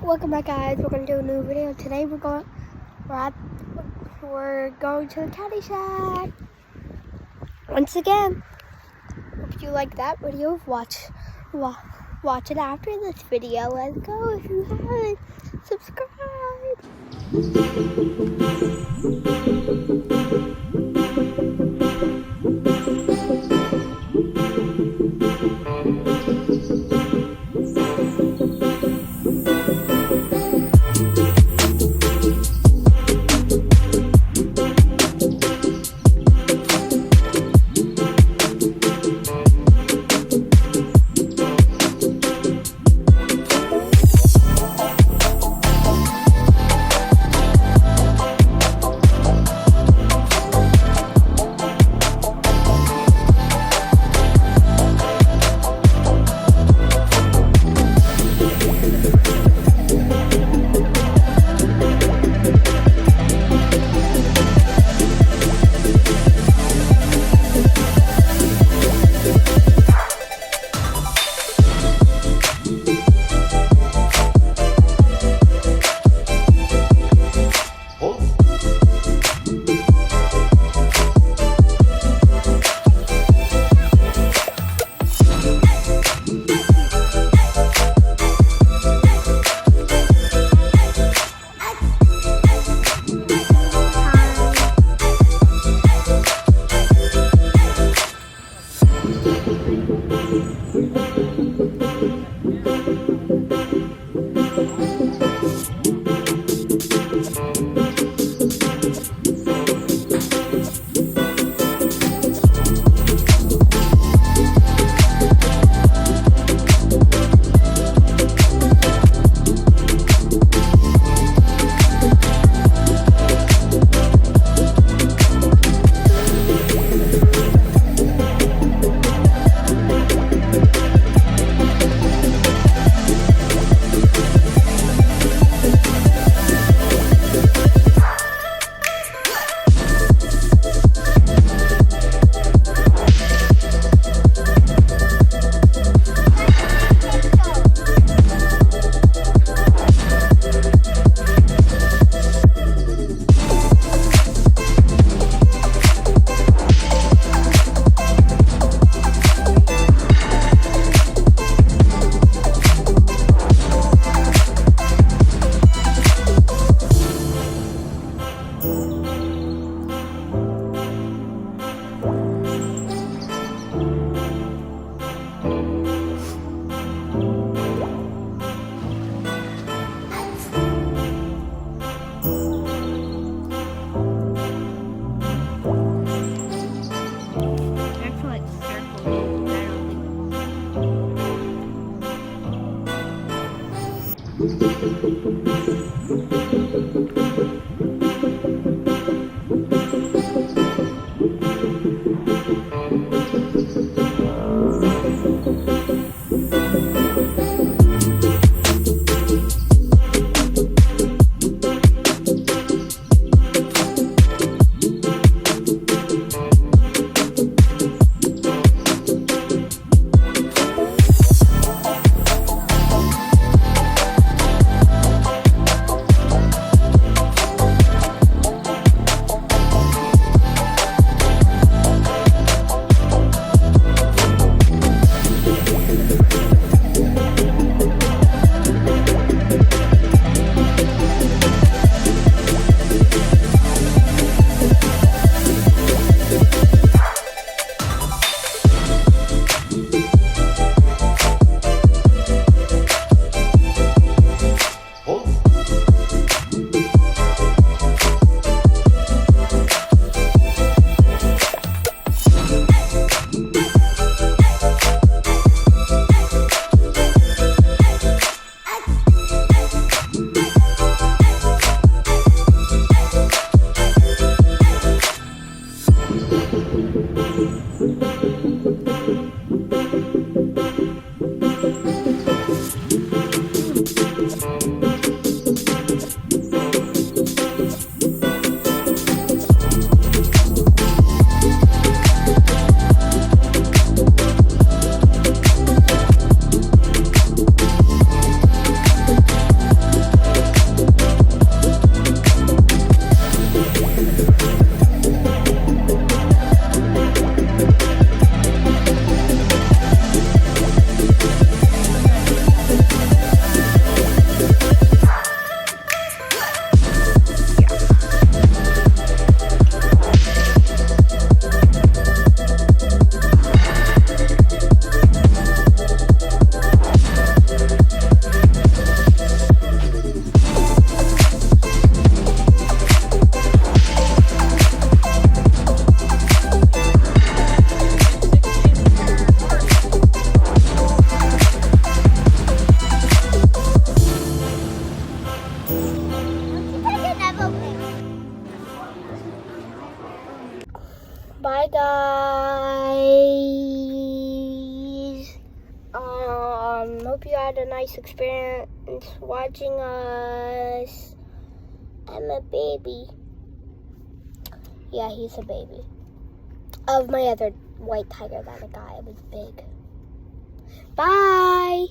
Welcome back, guys. We're gonna do a new video today. We're going to the Catty shack once again. Hope you like that video. Watch it after this video. Let's go. If you haven't, subscribe. Bye, guys. Hope you had a nice experience watching us. I'm a baby. Yeah, he's a baby. Of my other white tiger that I got. It was big. Bye.